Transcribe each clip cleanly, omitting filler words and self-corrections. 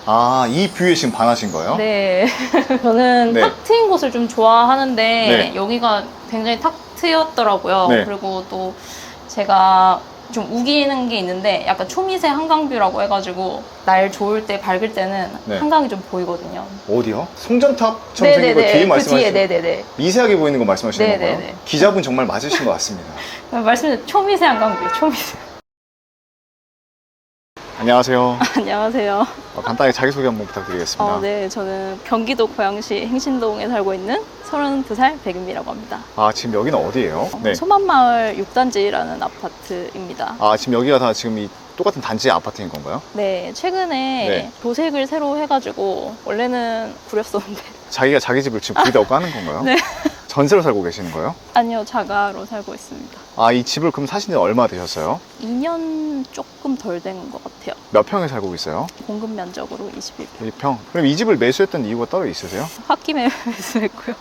아, 이 뷰에 지금 반하신 거예요? 네. 저는 네. 탁 트인 곳을 좀 좋아하는데 네. 여기가 굉장히 탁 트였더라고요. 네. 그리고 또 제가 좀 우기는 게 있는데 약간 초미세 한강뷰라고 해가지고 날 좋을 때 밝을 때는 네. 한강이 좀 보이거든요. 어디요? 송전탑처럼 생긴 거 뒤에 그 말씀하시는 뒤에, 네네네. 미세하게 보이는 거 말씀하시는 네네네. 건가요? 기자분 정말 맞으신 것 같습니다. 말씀드린 초미세 한강뷰, 초미세. 안녕하세요. 안녕하세요. 간단하게 자기소개 한번 부탁드리겠습니다. 네, 저는 경기도 고양시 행신동에 살고 있는 32살 백은미라고 합니다. 아, 지금 여기는 어디예요? 네. 소만마을 6단지라는 아파트입니다. 아, 지금 여기가 다 지금 이 똑같은 단지 아파트인 건가요? 네, 최근에 네. 도색을 새로 해가지고 원래는 구렸었는데 자기가 자기 집을 지금 부리다고 까는 건가요? 네. 전세로 살고 계시는 거예요? 아니요, 자가로 살고 있습니다. 아, 이 집을 그럼 사신 지 얼마 되셨어요? 2년 조금 덜 된 것 같아요. 몇 평에 살고 있어요? 공급 면적으로 21평. 1평. 그럼 이 집을 매수했던 이유가 따로 있으세요? 홧김에 매수했고요.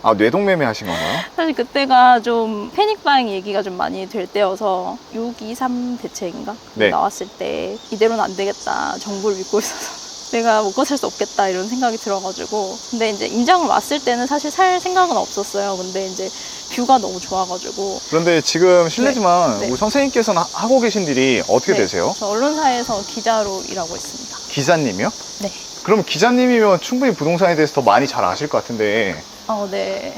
아, 뇌동매매 하신 건가요? 사실 그때가 좀 패닉바잉 얘기가 좀 많이 될 때여서 623 대책인가? 네. 나왔을 때 이대로는 안 되겠다. 정부를 믿고 있어서 내가 못 거칠 수 없겠다 이런 생각이 들어가지고 근데 이제 임장을 왔을 때는 사실 살 생각은 없었어요. 근데 이제 뷰가 너무 좋아가지고 그런데 지금 실례지만 네. 네. 우리 선생님께서는 하고 계신 일이 어떻게 네, 되세요? 저 언론사에서 기자로 일하고 있습니다. 기자님이요? 네. 그럼 기자님이면 충분히 부동산에 대해서 더 많이 잘 아실 것 같은데 네.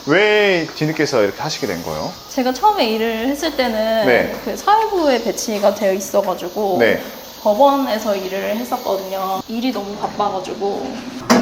왜 뒤늦게서 이렇게 하시게 된 거예요? 제가 처음에 일을 했을 때는 네. 그 사회부에 배치가 되어 있어가지고 네. 법원에서 일을 했었거든요. 일이 너무 바빠가지고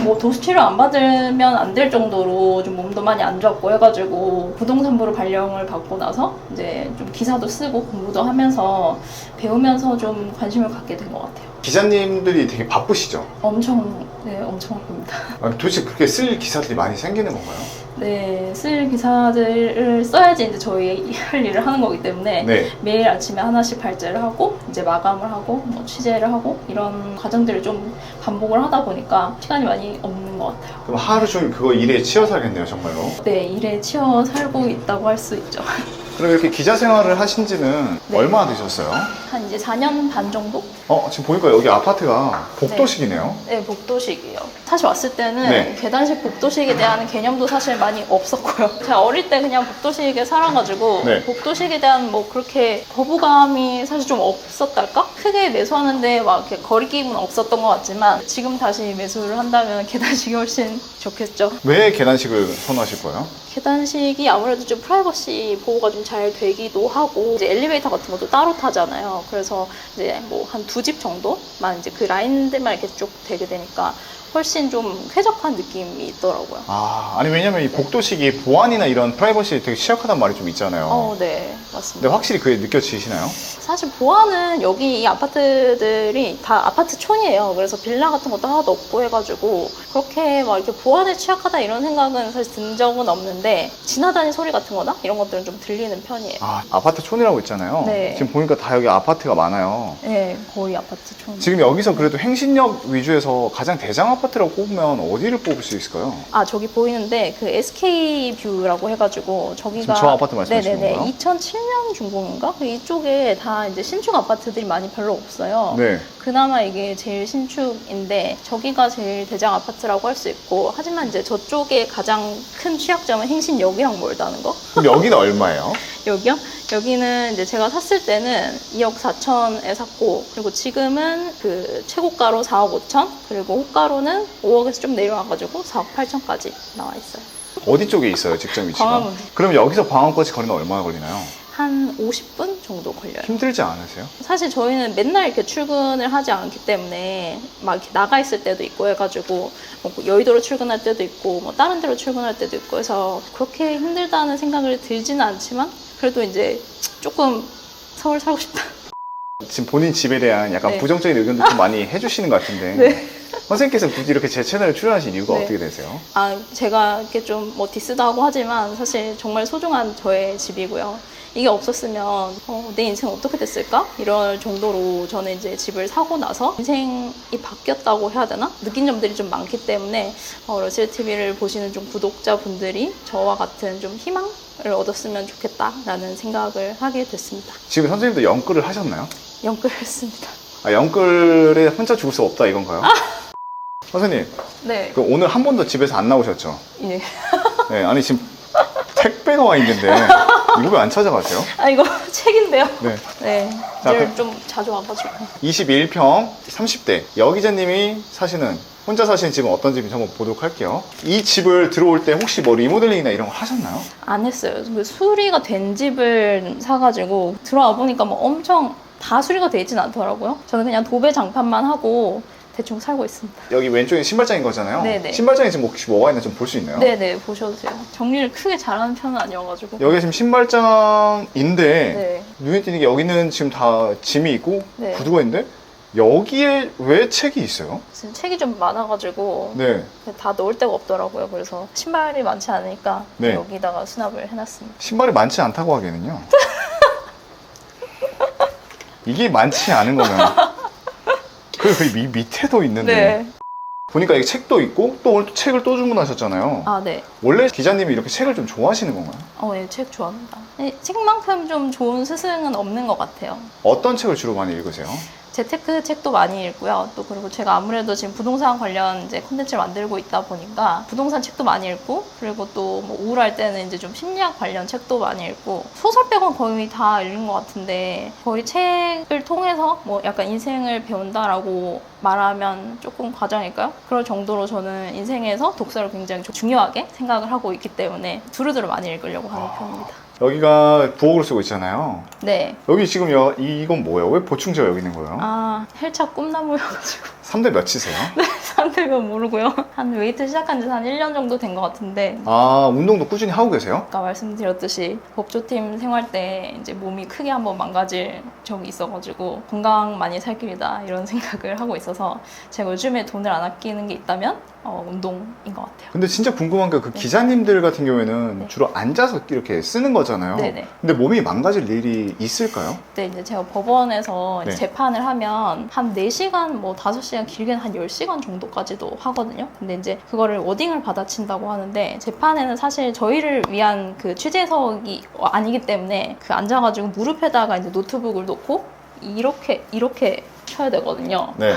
뭐 도수치료 안 받으면 안 될 정도로 좀 몸도 많이 안 좋았고 해가지고 부동산부로 발령을 받고 나서 이제 좀 기사도 쓰고 공부도 하면서 배우면서 좀 관심을 갖게 된 것 같아요. 기자님들이 되게 바쁘시죠? 엄청 바쁩니다. 도대체 그렇게 쓸 기사들이 많이 생기는 건가요? 네, 쓸 기사들을 써야지 이제 저희 할 일을 하는 거기 때문에 네. 매일 아침에 하나씩 발제를 하고 이제 마감을 하고 뭐 취재를 하고 이런 과정들을 좀 반복을 하다 보니까 시간이 많이 없는 것 같아요. 그럼 하루 종일 그거 일에 치여 살겠네요, 정말로. 네, 일에 치여 살고 있다고 할 수 있죠. 그럼 이렇게 기자 생활을 하신 지는 네. 얼마나 되셨어요? 한 이제 4년 반 정도? 지금 보니까 여기 아파트가 복도식이네요. 네, 복도식이요. 사실 왔을 때는 네. 계단식 복도식에 대한 개념도 사실 많이 없었고요. 제가 어릴 때 그냥 복도식에 살아가지고 네. 복도식에 대한 뭐 그렇게 거부감이 사실 좀 없었달까? 크게 매수하는데 막 이렇게 거리낌은 없었던 것 같지만 지금 다시 매수를 한다면 계단식이 훨씬 좋겠죠. 왜 계단식을 선호하실 거예요? 계단식이 아무래도 좀 프라이버시 보호가 좀 잘 되기도 하고 이제 엘리베이터 같은 것도 따로 타잖아요. 그래서 이제 뭐 한 두 집 정도만 이제 그 라인들만 이렇게 쭉 되게 되니까 훨씬 좀 쾌적한 느낌이 있더라고요. 아니 왜냐면 이 복도식이 보안이나 이런 프라이버시에 되게 취약하다는 말이 좀 있잖아요. 네, 맞습니다. 근데 확실히 그게 느껴지시나요? 사실 보안은 여기 이 아파트들이 다 아파트촌이에요. 그래서 빌라 같은 것도 하나도 없고 해가지고 그렇게 막 이렇게 보안에 취약하다 이런 생각은 사실 든 적은 없는데 지나다니는 소리 같은 거나 이런 것들은 좀 들리는 편이에요. 아파트촌이라고 있잖아요. 네. 지금 보니까 다 여기 아파트가 많아요. 네, 거의 아파트촌. 지금 여기서 그래도 행신역 위주에서 가장 대장 아파트라고 꼽으면 어디를 뽑을 수 있을까요? 저기 보이는데 그 SK 뷰라고 해가지고 저기가 지금 저 아파트 말씀하시는 네네네, 건가요? 2007년 준공인가? 이쪽에 다 이제 신축 아파트들이 많이 별로 없어요. 네. 그나마 이게 제일 신축인데 저기가 제일 대장 아파트라고 할 수 있고 하지만 이제 저쪽에 가장 큰 취약점은 행신역이랑 멀다는 거. 그럼 여기는 얼마예요? 여기요? 여기는 이제 제가 샀을 때는 2억 4천에 샀고 그리고 지금은 그 최고가로 4억 5천 그리고 호가로는 5억에서 좀 내려와가지고 4억 8천까지 나와 있어요. 어디 쪽에 있어요, 직접 위치가? 광화문. 그럼 여기서 광화문까지 거리는 얼마나 걸리나요? 한 50분 정도 걸려요. 힘들지 않으세요? 사실 저희는 맨날 이렇게 출근을 하지 않기 때문에 막 이렇게 나가 있을 때도 있고 해가지고 뭐 여의도로 출근할 때도 있고 뭐 다른 데로 출근할 때도 있고 해서 그렇게 힘들다는 생각을 들지는 않지만 그래도 이제 조금 서울 살고 싶다. 지금 본인 집에 대한 약간 네. 부정적인 의견도 좀 많이 해주시는 것 같은데 네. 선생님께서 굳이 이렇게 제 채널에 출연하신 이유가 네. 어떻게 되세요? 제가 이렇게 좀 뭐 디스도 하고 하지만 사실 정말 소중한 저의 집이고요. 이게 없었으면 내 인생 어떻게 됐을까? 이럴 정도로 저는 이제 집을 사고 나서 인생이 바뀌었다고 해야 되나? 느낀 점들이 좀 많기 때문에 러셀TV를 보시는 좀 구독자분들이 저와 같은 좀 희망을 얻었으면 좋겠다라는 생각을 하게 됐습니다. 지금 선생님도 연끌을 하셨나요? 연끌을 했습니다. 아, 영끌에 혼자 죽을 수 없다 이건가요? 선생님, 네. 그 오늘 한 번도 집에서 안 나오셨죠? 예. 네, 아니 지금 택배가 와 있는데 이거 왜 안 찾아가세요? 아, 이거 책인데요. 네. 네. 자, 늘 좀 자주 와가지고. 21평 30대 여기자님이 사시는 혼자 사시는 집은 어떤 집인지 한번 보도록 할게요. 이 집을 들어올 때 혹시 뭐 리모델링이나 이런 거 하셨나요? 안 했어요. 그 수리가 된 집을 사가지고 들어와 보니까 뭐 엄청 다 수리가 돼 있진 않더라고요. 저는 그냥 도배 장판만 하고 대충 살고 있습니다. 여기 왼쪽에 신발장인 거잖아요. 네네. 신발장에 지금 혹시 뭐가 있나 좀 볼 수 있나요? 네네, 보셔도 돼요. 정리를 크게 잘하는 편은 아니어가지고. 여기 지금 신발장인데 네. 눈에 띄는 게 여기는 지금 다 짐이 있고 네. 구두가 있는데 여기에 왜 책이 있어요? 지금 책이 좀 많아가지고 네. 다 넣을 데가 없더라고요. 그래서 신발이 많지 않으니까 네. 여기다가 수납을 해놨습니다. 신발이 많지 않다고 하기에는요. 이게 많지 않은 거면 그 밑에도 있는데 네. 보니까 여기 책도 있고 또 오늘 또 책을 또 주문하셨잖아요. 아, 네. 원래 기자님이 이렇게 책을 좀 좋아하시는 건가요? 네, 책 좋아합니다. 책만큼 좀 좋은 스승은 없는 것 같아요. 어떤 책을 주로 많이 읽으세요? 재테크 책도 많이 읽고요. 또 그리고 제가 아무래도 지금 부동산 관련 이제 콘텐츠를 만들고 있다 보니까 부동산 책도 많이 읽고, 그리고 또 뭐 우울할 때는 이제 좀 심리학 관련 책도 많이 읽고, 소설 빼고는 거의 다 읽은 것 같은데, 거의 책을 통해서 뭐 약간 인생을 배운다라고 말하면 조금 과장일까요? 그럴 정도로 저는 인생에서 독서를 굉장히 중요하게 생각을 하고 있기 때문에 두루두루 많이 읽으려고 하는 편입니다. 여기가 부엌으로 쓰고 있잖아요. 네. 여기 지금 이건 뭐예요? 왜 보충제가 여기 있는 거예요? 아, 헬차 꿈나무여가지고. 3대 몇이세요? 사람들은 모르고요. 한 웨이트 시작한 지 한 1년 정도 된 것 같은데, 아, 운동도 꾸준히 하고 계세요? 아까 말씀드렸듯이 법조팀 생활 때 이제 몸이 크게 한번 망가질 적이 있어가지고 건강 많이 살 길이다 이런 생각을 하고 있어서, 제가 요즘에 돈을 안 아끼는 게 있다면 운동인 것 같아요. 근데 진짜 궁금한 게 그 기자님들 같은 경우에는 네. 주로 앉아서 이렇게 쓰는 거잖아요. 네네. 근데 몸이 망가질 일이 있을까요? 그때 이제 제가 법원에서 네. 재판을 하면 한 4시간, 뭐 5시간, 길게는 한 10시간 정도까지도 하거든요. 근데 이제 그거를 워딩을 받아친다고 하는데, 재판에는 사실 저희를 위한 그 취재석이 아니기 때문에 그 앉아가지고 무릎에다가 이제 노트북을 놓고 이렇게 쳐야 되거든요. 네.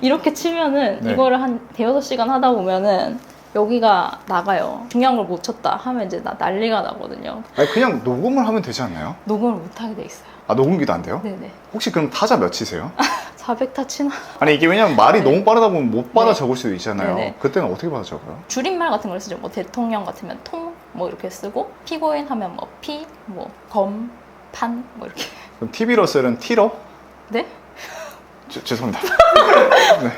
이렇게 치면은 네. 이거를 한 대여섯 시간 하다 보면은 여기가 나가요. 중요한 걸 못 쳤다 하면 이제 난리가 나거든요. 아니, 그냥 녹음을 하면 되지 않나요? 녹음을 못 하게 돼 있어요. 아, 녹음기도 안 돼요? 네네. 혹시 그럼 타자 몇이세요? 400타 치나? 아니, 이게 왜냐면 말이 네. 너무 빠르다 보면 못 받아 네. 적을 수도 있잖아요. 네네. 그때는 어떻게 받아 적어요? 줄임말 같은 걸 쓰죠. 뭐 대통령 같으면 통, 뭐 이렇게 쓰고, 피고인 하면 뭐 피, 뭐 검, 판, 뭐 이렇게. 그럼 TV러셀은 T러? 네? 죄송합니다. 네.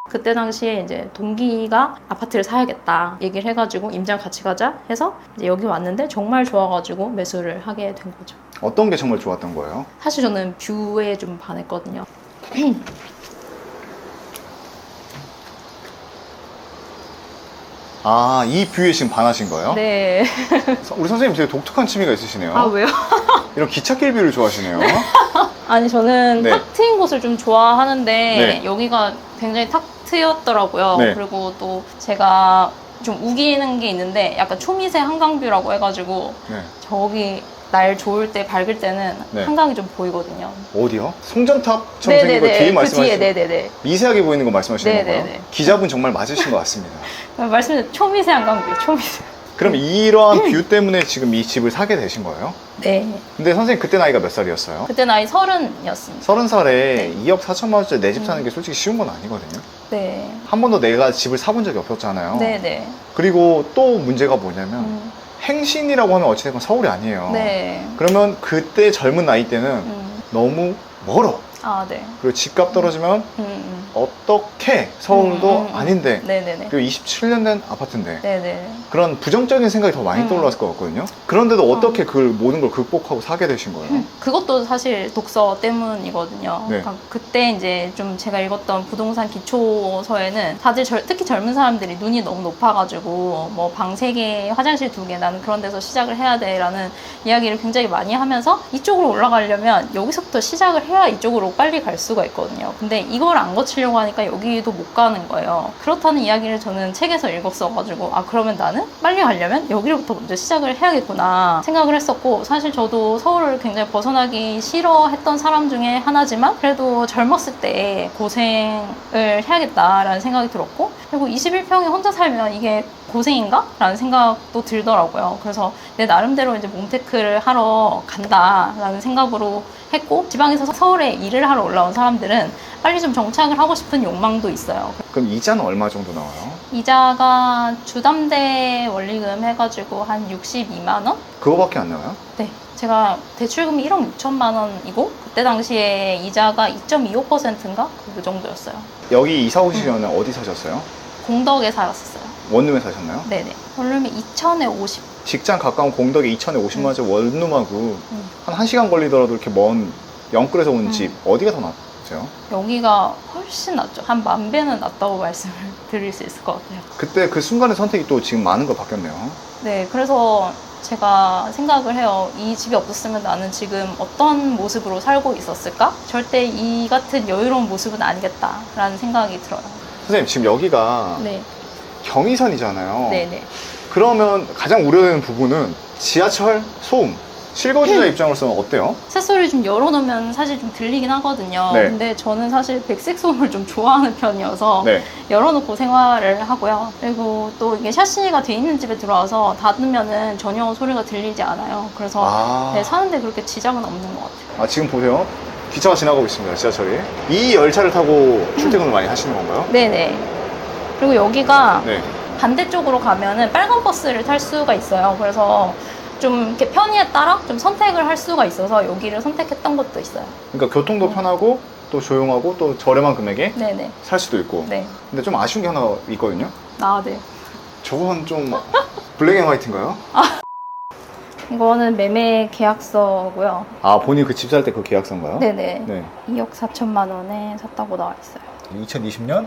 그때 당시에 이제 동기가 아파트를 사야겠다 얘기를 해가지고 임장 같이 가자 해서 이제 여기 왔는데 정말 좋아가지고 매수를 하게 된 거죠. 어떤 게 정말 좋았던 거예요? 사실 저는 뷰에 좀 반했거든요. 아, 이 뷰에 지금 반하신 거예요? 네. 우리 선생님 되게 독특한 취미가 있으시네요. 아, 왜요? 이런 기찻길 뷰를 좋아하시네요. 아니, 저는 네. 탁 트인 곳을 좀 좋아하는데 네. 여기가 굉장히 탁 트였더라고요. 네. 그리고 또 제가 좀 우기는 게 있는데 약간 초미세 한강뷰라고 해가지고 네. 저기 날 좋을 때 밝을 때는 네. 한강이 좀 보이거든요. 어디요? 송전탑처럼 생긴 거 뒤에 그 뒤에, 말씀하시는 네네네. 미세하게 보이는 거 말씀하시는 네네네. 건가요? 기자분 정말 맞으신 것 같습니다. 말씀드린 초미세 한강뷰, 초미세. 그럼 이러한 뷰 때문에 지금 이 집을 사게 되신 거예요? 네. 근데 선생님 그때 나이가 몇 살이었어요? 그때 나이 30이었습니다. 30살에 네. 2억 4천만 원짜리 내 집 사는 게 솔직히 쉬운 건 아니거든요. 네. 한 번도 내가 집을 사본 적이 없었잖아요. 네네. 그리고 또 문제가 뭐냐면 행신이라고 하면 어찌됐건 서울이 아니에요. 네. 그러면 그때 젊은 나이 때는 너무 멀어. 아, 네. 그리고 집값 떨어지면 어떻게 서울도 아닌데 네네네. 그리고 27년 된 아파트인데 네네. 그런 부정적인 생각이 더 많이 떠올랐을 것 같거든요. 그런데도 어떻게 그 모든 걸 극복하고 사게 되신 거예요? 그것도 사실 독서 때문이거든요. 네. 그러니까 그때 이제 좀 제가 읽었던 부동산 기초서에는 다들 특히 젊은 사람들이 눈이 너무 높아가지고 뭐 방 3개, 화장실 2개 나는 그런 데서 시작을 해야 돼라는 이야기를 굉장히 많이 하면서 이쪽으로 올라가려면 여기서부터 시작을 해야 이쪽으로 빨리 갈 수가 있거든요. 근데 이걸 안 거치려면 가시려고 하니까 여기도 못 가는 거예요. 그렇다는 이야기를 저는 책에서 읽었어가지고 아 그러면 나는 빨리 가려면 여기로부터 먼저 시작을 해야겠구나 생각을 했었고, 사실 저도 서울을 굉장히 벗어나기 싫어했던 사람 중에 하나지만 그래도 젊었을 때 고생을 해야겠다라는 생각이 들었고, 그리고 21평에 혼자 살면 이게 고생인가? 라는 생각도 들더라고요. 그래서 내 나름대로 이제 몸테크를 하러 간다라는 생각으로 했고, 지방에서 서울에 일을 하러 올라온 사람들은 빨리 좀 정착을 하고 싶은 욕망도 있어요. 그럼 이자는 얼마 정도 나와요? 이자가 주담대 원리금 해가지고 한 62만 원? 그거밖에 안 나와요? 네. 제가 대출금이 1억 6천만 원이고 그때 당시에 이자가 2.25%인가? 그 정도였어요. 여기 이사 오시기 전에 어디 사셨어요? 공덕에 살았었어요. 원룸에 사셨나요? 네네. 원룸이 2천에 50. 직장 가까운 공덕에 2천에 50만 원짜리 원룸하고 한 1시간 걸리더라도 이렇게 먼 영끌에서 온 집 어디가 더 낫죠? 여기가 훨씬 낫죠. 한 10,000배는 낫다고 말씀을 드릴 수 있을 것 같아요. 그때 그 순간의 선택이 또 지금 많은 걸 바뀌었네요. 네, 그래서 제가 생각을 해요. 이 집이 없었으면 나는 지금 어떤 모습으로 살고 있었을까? 절대 이 같은 여유로운 모습은 아니겠다라는 생각이 들어요. 선생님, 지금 여기가 네, 경의선이잖아요. 네네. 그러면 가장 우려되는 부분은 지하철 소음. 실거주자 입장으로서는 어때요? 새소리 좀 열어놓으면 사실 좀 들리긴 하거든요. 네. 근데 저는 사실 백색 소음을 좀 좋아하는 편이어서 네. 열어놓고 생활을 하고요. 그리고 또 이게 샤시가 돼 있는 집에 들어와서 닫으면은 전혀 소리가 들리지 않아요. 그래서 네, 사는데 그렇게 지장은 없는 것 같아요. 지금 보세요. 기차가 지나가고 있습니다. 지하철이. 이 열차를 타고 출퇴근을 많이 하시는 건가요? 네네. 그리고 여기가 네. 반대쪽으로 가면은 빨간 버스를 탈 수가 있어요. 그래서 좀 이렇게 편의에 따라 좀 선택을 할 수가 있어서 여기를 선택했던 것도 있어요. 그러니까 교통도 편하고 또 조용하고 또 저렴한 금액에 네네. 살 수도 있고. 네. 근데 좀 아쉬운 게 하나 있거든요. 네. 저건 좀 블랙 앤 화이트인가요? 이거는 매매 계약서고요. 본인 그 집 살 때 그 계약서인가요? 네네. 네. 2억 4천만 원에 샀다고 나와 있어요. 2020년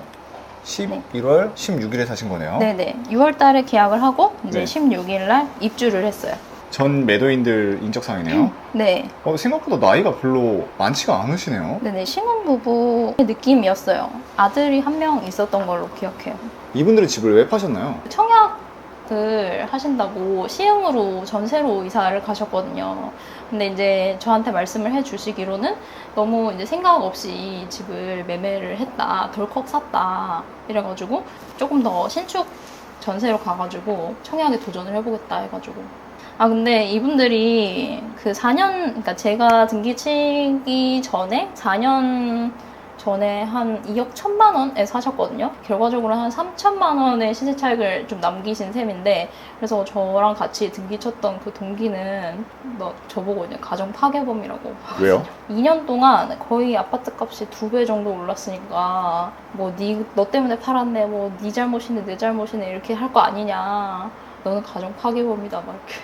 11월 16일에 사신 거네요. 네네. 6월 달에 계약을 하고 이제 네. 16일 날 입주를 했어요. 전 매도인들 인적사항이네요. 네. 생각보다 나이가 별로 많지가 않으시네요. 네네. 신혼부부의 느낌이었어요. 아들이 한 명 있었던 걸로 기억해요. 이분들은 집을 왜 파셨나요? 청약을 하신다고 시흥으로 전세로 이사를 가셨거든요. 근데 이제 저한테 말씀을 해 주시기로는 너무 이제 생각 없이 집을 매매를 했다, 덜컥 샀다 이래가지고 조금 더 신축 전세로 가가지고 청약에 도전을 해보겠다 해가지고. 근데 이분들이 그 4년, 그러니까 제가 등기 치기 전에 4년 전에 한 2억 1천만 원에 사셨거든요. 결과적으로 한 3천만 원의 시세 차익을 좀 남기신 셈인데, 그래서 저랑 같이 등기 쳤던 그 동기는 저보고 이제 가정 파괴범이라고. 왜요? 2년 동안 거의 아파트 값이 2배 정도 올랐으니까 너 때문에 팔았네, 네 잘못이네, 내 잘못이네 이렇게 할 거 아니냐. 너는 가정 파괴범이다 막 이렇게.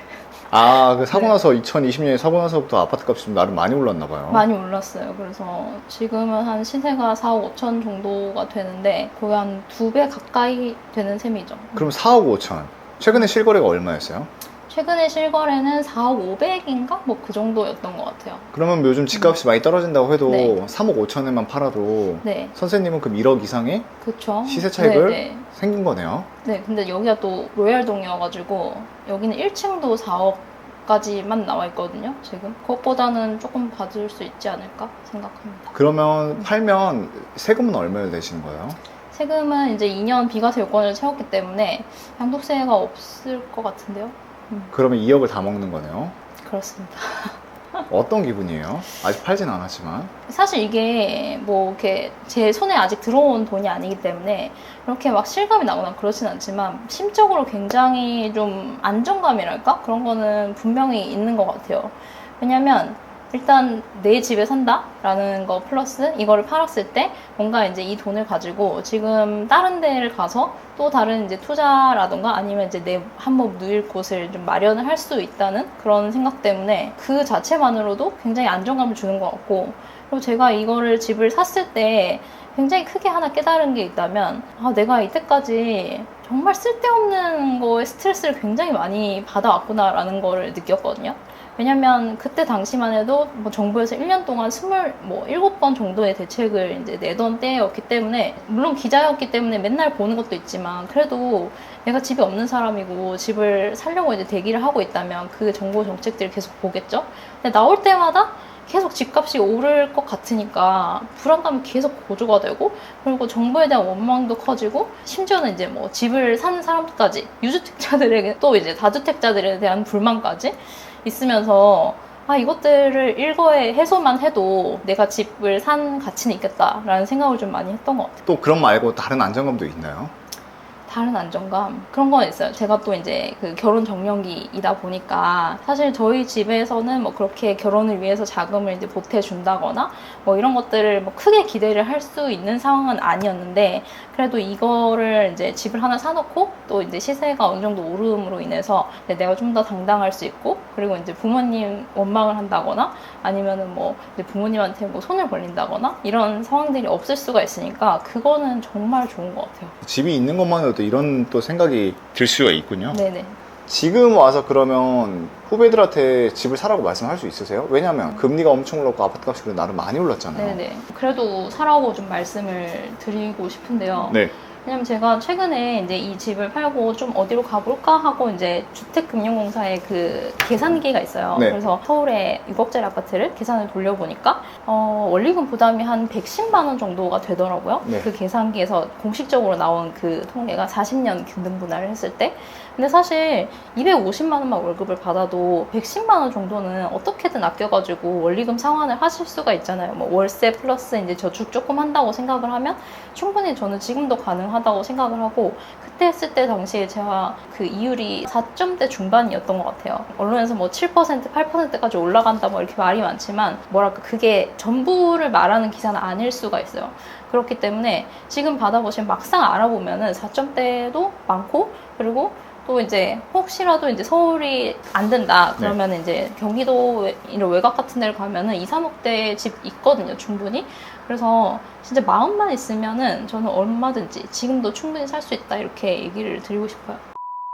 그 사고 나서 2020년에 사고 나서부터 아파트 값이 좀 나름 많이 올랐나 봐요. 많이 올랐어요. 그래서 지금은 한 시세가 4억 5천 정도가 되는데 거의 한 2배 가까이 되는 셈이죠. 그럼 4억 5천. 최근에 실거래가 얼마였어요? 최근에 실거래는 4억 5백인가? 그 정도였던 것 같아요. 그러면 요즘 집값이 많이 떨어진다고 해도 네. 3억 5천에만 팔아도 네. 선생님은 그럼 1억 이상의 그쵸. 시세 차익을 네네. 생긴 거네요. 네, 근데 여기가 또 로얄동이어가지고 여기는 1층도 4억까지만 나와 있거든요. 지금 그것보다는 조금 받을 수 있지 않을까 생각합니다. 그러면 팔면 세금은 얼마나 내시는 거예요? 세금은 이제 2년 비과세 요건을 채웠기 때문에 양도세가 없을 것 같은데요. 그러면 2억을 다 먹는 거네요. 그렇습니다. 어떤 기분이에요? 아직 팔진 않았지만. 사실 이게 이렇게 제 손에 아직 들어온 돈이 아니기 때문에 그렇게 막 실감이 나거나 그렇진 않지만 심적으로 굉장히 좀 안정감이랄까? 그런 거는 분명히 있는 것 같아요. 왜냐면 일단 내 집에 산다라는 거 플러스 이거를 팔았을 때 뭔가 이제 이 돈을 가지고 지금 다른 데를 가서 또 다른 이제 투자라던가 아니면 이제 내 한 몸 누일 곳을 좀 마련을 할 수 있다는 그런 생각 때문에 그 자체만으로도 굉장히 안정감을 주는 것 같고, 그리고 제가 이거를 집을 샀을 때 굉장히 크게 하나 깨달은 게 있다면 내가 이때까지 정말 쓸데없는 거에 스트레스를 굉장히 많이 받아왔구나라는 거를 느꼈거든요. 왜냐면 그때 당시만 해도 뭐 정부에서 1년 동안 27번 정도의 대책을 이제 내던 때였기 때문에, 물론 기자였기 때문에 맨날 보는 것도 있지만 그래도 내가 집이 없는 사람이고 집을 살려고 이제 대기를 하고 있다면 그 정부 정책들을 계속 보겠죠. 근데 나올 때마다 계속 집값이 오를 것 같으니까 불안감이 계속 고조가 되고, 그리고 정부에 대한 원망도 커지고, 심지어는 이제 뭐 집을 사는 사람들까지, 유주택자들에게 또 이제 다주택자들에 대한 불만까지 있으면서, 이것들을 일거에 해소만 해도 내가 집을 산 가치는 있겠다라는 생각을 좀 많이 했던 것 같아요. 또 그런 말고 다른 안정감도 있나요? 다른 안정감? 그런 건 있어요. 제가 또 이제 그 결혼 정년기이다 보니까 사실 저희 집에서는 뭐 그렇게 결혼을 위해서 자금을 이제 보태준다거나 뭐 이런 것들을 뭐 크게 기대를 할 수 있는 상황은 아니었는데, 그래도 이거를 이제 집을 하나 사놓고 또 이제 시세가 어느 정도 오름으로 인해서 내가 좀 더 당당할 수 있고, 그리고 이제 부모님 원망을 한다거나 아니면은 뭐 이제 부모님한테 뭐 손을 벌린다거나 이런 상황들이 없을 수가 있으니까 그거는 정말 좋은 것 같아요. 집이 있는 것만으로도 이런 또 생각이 들 수가 있군요. 네네. 지금 와서 그러면 후배들한테 집을 사라고 말씀할 수 있으세요? 왜냐면 금리가 엄청 올랐고 아파트 값이 그래도 나름 많이 올랐잖아요. 네네. 그래도 사라고 좀 말씀을 드리고 싶은데요. 네. 왜냐면 제가 최근에 이제 이 집을 팔고 좀 어디로 가볼까 하고 이제 주택금융공사에 그 계산기가 있어요. 네. 그래서 서울에 6억짜리 아파트를 계산을 돌려보니까 원리금 부담이 한 110만 원 정도가 되더라고요. 네. 그 계산기에서 공식적으로 나온 그 통계가 40년 균등분할을 했을 때. 근데 사실 250만 원만 월급을 받아도 110만 원 정도는 어떻게든 아껴가지고 원리금 상환을 하실 수가 있잖아요. 뭐 월세 플러스 이제 저축 조금 한다고 생각을 하면 충분히 저는 지금도 가능하다고 생각을 하고, 그때 했을 때 당시에 제가 그 이율이 4점대 중반이었던 것 같아요. 언론에서 뭐 7%, 8%까지 올라간다 뭐 이렇게 말이 많지만 뭐랄까 그게 전부를 말하는 기사는 아닐 수가 있어요. 그렇기 때문에 지금 받아보시면 막상 알아보면은 4점대도 많고, 그리고 또 이제 혹시라도 이제 서울이 안 된다 그러면 이제 경기도 이런 외곽 같은 데를 가면은 2, 3억대 집 있거든요, 충분히. 그래서 진짜 마음만 있으면은 저는 얼마든지 지금도 충분히 살 수 있다 이렇게 얘기를 드리고 싶어요.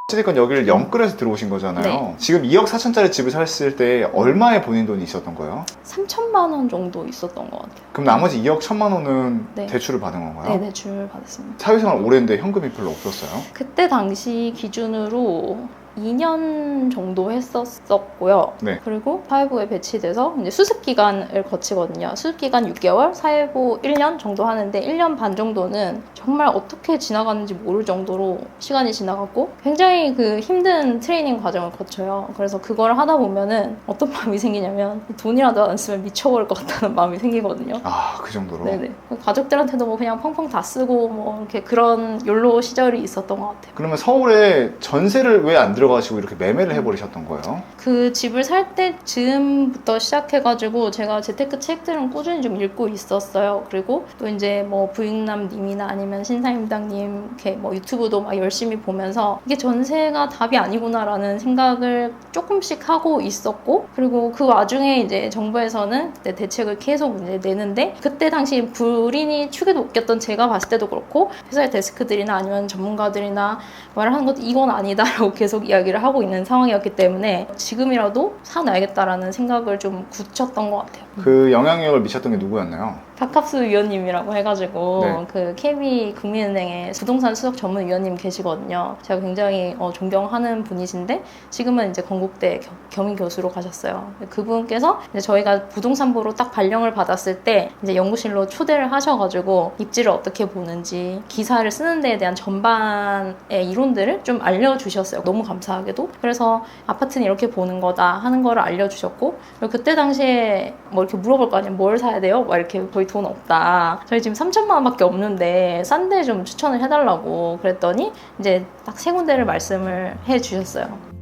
어쨌든 여기를 영끌해서 들어오신 거잖아요. 네. 지금 2억 4천짜리 집을 샀을 때 얼마의 본인 돈이 있었던 거예요? 3천만 원 정도 있었던 것 같아요. 그럼 나머지 2억 1천만 원은 네. 대출을 받은 건가요? 네, 대출 받았습니다. 사회생활 오래 했는데 현금이 별로 없었어요? 그때 당시 기준으로 2년 정도 했었고요. 네. 그리고 사회부에 배치돼서 이제 수습 기간을 거치거든요. 수습 기간 6개월, 사회부 1년 정도 하는데 1년 반 정도는 정말 어떻게 지나가는지 모를 정도로 시간이 지나갔고 굉장히 그 힘든 트레이닝 과정을 거쳐요. 그래서 그걸 하다 보면은 어떤 마음이 생기냐면 돈이라도 안 쓰면 미쳐버릴 것 같다는 마음이 생기거든요. 아, 그 정도로? 네네. 가족들한테도 뭐 그냥 펑펑 다 쓰고 뭐 이렇게 그런 욜로 시절이 있었던 것 같아요. 그러면 서울에 전세를 왜 안 들어가시고 이렇게 매매를 해버리셨던 거예요? 그 집을 살 때쯤부터 시작해가지고 제가 재테크 책들은 꾸준히 좀 읽고 있었어요. 그리고 또 이제 뭐 부익남님이나 아니면 신사임당님 이렇게 뭐 유튜브도 막 열심히 보면서 이게 전세가 답이 아니구나라는 생각을 조금씩 하고 있었고, 그리고 그 와중에 이제 정부에서는 그때 대책을 계속 이제 내는데, 그때 당시 불인이 축에 놓였던 제가 봤을 때도 그렇고 회사의 데스크들이나 아니면 전문가들이나 말을 하는 것도 이건 아니다라고 계속 이야기를 하고 있는 상황이었기 때문에 지금이라도 사놔야겠다라는 생각을 좀 굳혔던 것 같아요. 그 영향력을 미쳤던 게 누구였나요? 박합수 위원님이라고 해가지고 네. 그 KB 국민은행의 부동산 수석 전문 위원님 계시거든요. 제가 굉장히 존경하는 분이신데 지금은 이제 건국대 겸임 교수로 가셨어요. 그분께서 이제 저희가 부동산부로 딱 발령을 받았을 때 이제 연구실로 초대를 하셔가지고 입지를 어떻게 보는지 기사를 쓰는 데에 대한 전반의 이론들을 좀 알려주셨어요. 너무 감사하게도. 그래서 아파트는 이렇게 보는 거다 하는 거를 알려주셨고, 그리고 그때 당시에 뭐 이렇게 물어볼 거 아니에요. 뭘 사야 돼요? 막 이렇게 거의 돈 없다. 저희 지금 3천만 원밖에 없는데 싼 데 좀 추천을 해달라고 그랬더니 이제 딱 세 군데를 말씀을 해주셨어요.